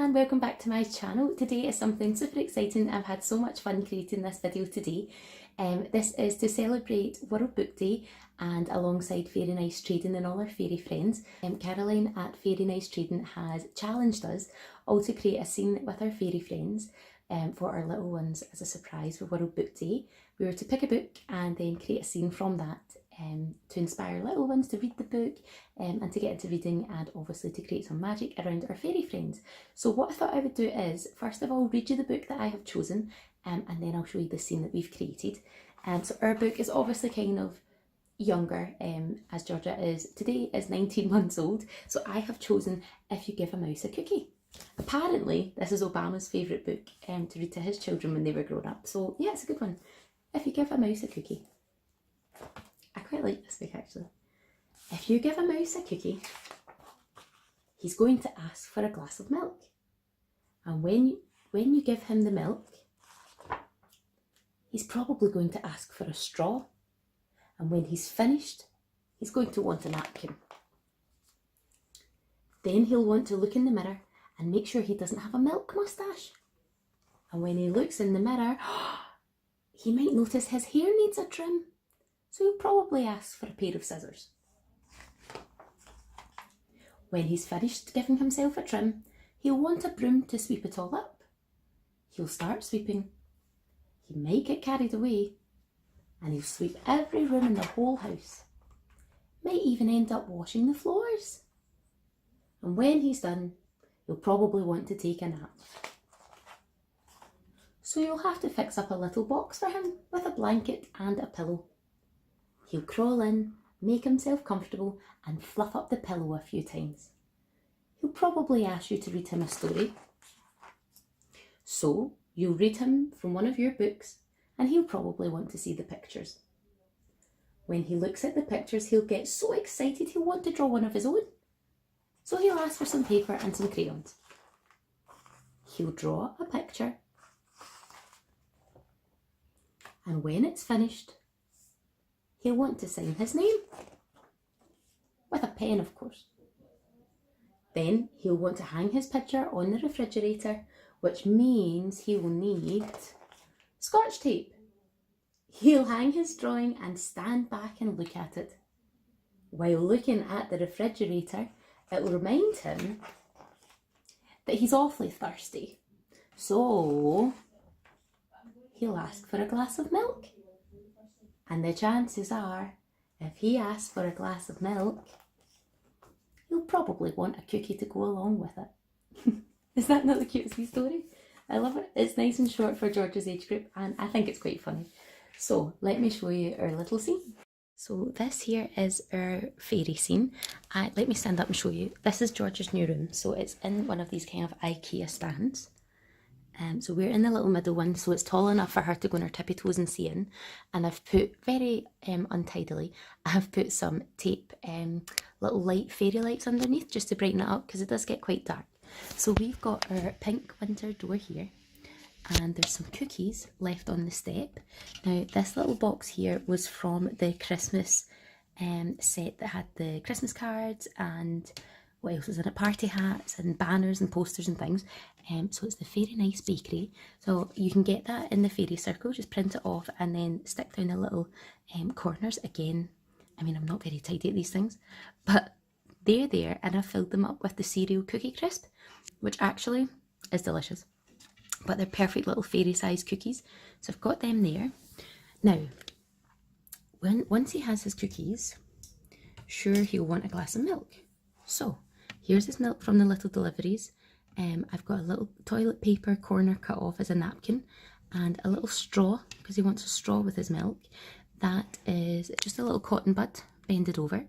and welcome back to my channel. Today is something super exciting. I've had so much fun creating this video today. This is to celebrate World Book Day and alongside Fairy Nice Trading and all our fairy friends. Caroline at Fairy Nice Trading has challenged us all to create a scene with our fairy friends for our little ones as a surprise for World Book Day. We were to pick a book and then create a scene from that to inspire little ones to read the book and to get into reading, and obviously to create some magic around our fairy friends. So what I thought I would do is, first of all, read you the book that I have chosen and then I'll show you the scene that we've created. So our book is obviously kind of younger, as Georgia today is 19 months old. So I have chosen If You Give a Mouse a Cookie. Apparently this is Obama's favourite book to read to his children when they were growing up. So yeah, it's a good one. If You Give a Mouse a Cookie. I quite like this book actually. If you give a mouse a cookie, he's going to ask for a glass of milk. And when you give him the milk, he's probably going to ask for a straw. And when he's finished, he's going to want a napkin. Then he'll want to look in the mirror and make sure he doesn't have a milk moustache. And when he looks in the mirror, he might notice his hair needs a trim. So he'll probably ask for a pair of scissors. When he's finished giving himself a trim, he'll want a broom to sweep it all up. He'll start sweeping. He might get carried away, and he'll sweep every room in the whole house. Might even end up washing the floors. And when he's done, he'll probably want to take a nap. So you'll have to fix up a little box for him with a blanket and a pillow. He'll crawl in, make himself comfortable and fluff up the pillow a few times. He'll probably ask you to read him a story. So you'll read him from one of your books and he'll probably want to see the pictures. When he looks at the pictures, he'll get so excited he'll want to draw one of his own. So he'll ask for some paper and some crayons. He'll draw a picture. And when it's finished, he'll want to sign his name. With a pen, of course. Then he'll want to hang his picture on the refrigerator, which means he will need Scotch tape. He'll hang his drawing and stand back and look at it. While looking at the refrigerator, it will remind him that he's awfully thirsty. So he'll ask for a glass of milk. And the chances are, if he asks for a glass of milk, he'll probably want a cookie to go along with it. Is that not the cutest wee story? I love it. It's nice and short for George's age group and I think it's quite funny. So let me show you our little scene. So this here is our fairy scene. Let me stand up and show you. This is George's new room. So it's in one of these kind of IKEA stands. So we're in the little middle one, so it's tall enough for her to go on her tippy toes and see in. And I've put, very untidily, I've put some tape, little light fairy lights underneath just to brighten it up because it does get quite dark. So we've got our pink winter door here and there's some cookies left on the step. Now this little box here was from the Christmas set that had the Christmas cards and what else was in it? Party hats and banners and posters and things. So it's the Fairy Nice Bakery. So you can get that in the fairy circle, just print it off and then stick down the little corners. Again, I mean, I'm not very tidy at these things, but they're there and I've filled them up with the cereal cookie crisp, which actually is delicious. But they're perfect little fairy size cookies. So I've got them there. Now, once he has his cookies, sure he'll want a glass of milk. So here's his milk from the little deliveries. I've got a little toilet paper corner cut off as a napkin and a little straw because he wants a straw with his milk. That is just a little cotton bud bended over.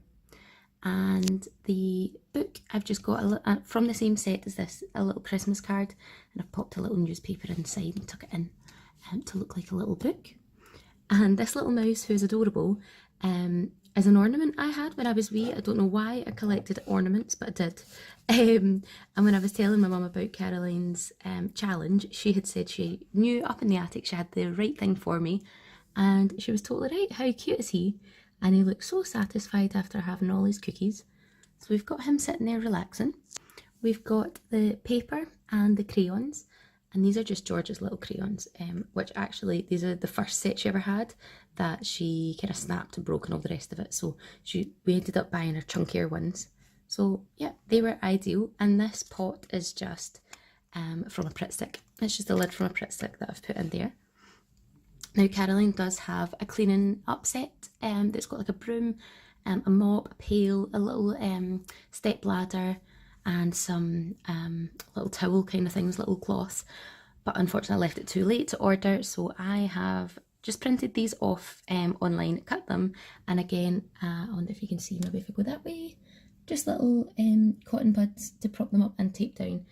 And the book, I've just got from the same set as this, a little Christmas card, and I've popped a little newspaper inside and tuck it in to look like a little book. And this little mouse, who's adorable, is an ornament I had when I was wee. I don't know why I collected ornaments, but I did. And when I was telling my mum about Caroline's challenge, she had said she knew up in the attic she had the right thing for me. And she was totally right. How cute is he? And he looks so satisfied after having all his cookies. So we've got him sitting there relaxing. we've got the paper and the crayons, and these are just George's little crayons, which actually, these are the first set she ever had that she kind of snapped and broke and all the rest of it, so we ended up buying her chunkier ones. So yeah, they were ideal, and this pot is just from a Pritt stick. It's just a lid from a Pritt stick that I've put in there. Now Caroline does have a cleaning up set that's got like a broom, a mop, a pail, a little step ladder, and some little towel kind of things, little cloths. But unfortunately I left it too late to order, so I have just printed these off online, cut them, and again, I wonder if you can see, maybe if I go that way, just little cotton buds to prop them up and tape down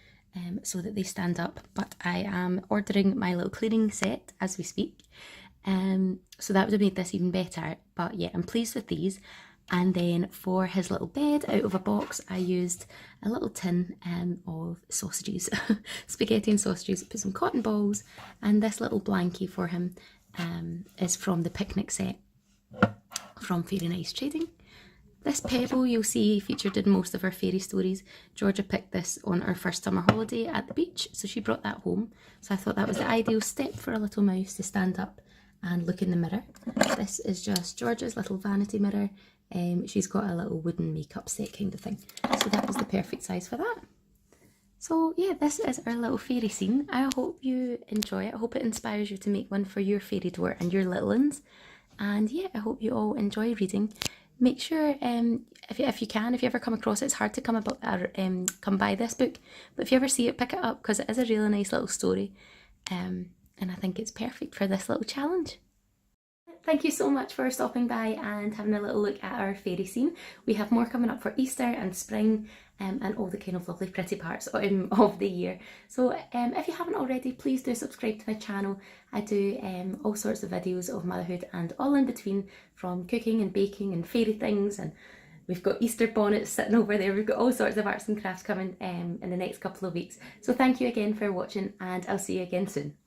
so that they stand up. But I am ordering my little cleaning set as we speak, so that would have made this even better. But yeah, I'm pleased with these. And then for his little bed, out of a box, I used a little tin of sausages, spaghetti and sausages, put some cotton balls, and this little blankie for him is from the picnic set from Fairy Nice Trading. This pebble you'll see featured in most of our fairy stories. Georgia picked this on our first summer holiday at the beach, so she brought that home. So I thought that was the ideal step for a little mouse to stand up and look in the mirror. This is just Georgia's little vanity mirror. She's got a little wooden makeup set kind of thing, so that was the perfect size for that. So yeah, this is our little fairy scene. I hope you enjoy it. I hope it inspires you to make one for your fairy door and your little ones. And yeah, I hope you all enjoy reading. Make sure if you ever come across it, it's hard to come by this book, but if you ever see it, pick it up, because it is a really nice little story, and I think it's perfect for this little challenge. Thank you so much for stopping by and having a little look at our fairy scene. We have more coming up for Easter and spring and all the kind of lovely pretty parts of the year. So if you haven't already, please do subscribe to my channel. I do all sorts of videos of motherhood and all in between, from cooking and baking and fairy things, and we've got Easter bonnets sitting over there. We've got all sorts of arts and crafts coming in the next couple of weeks. So thank you again for watching, and I'll see you again soon.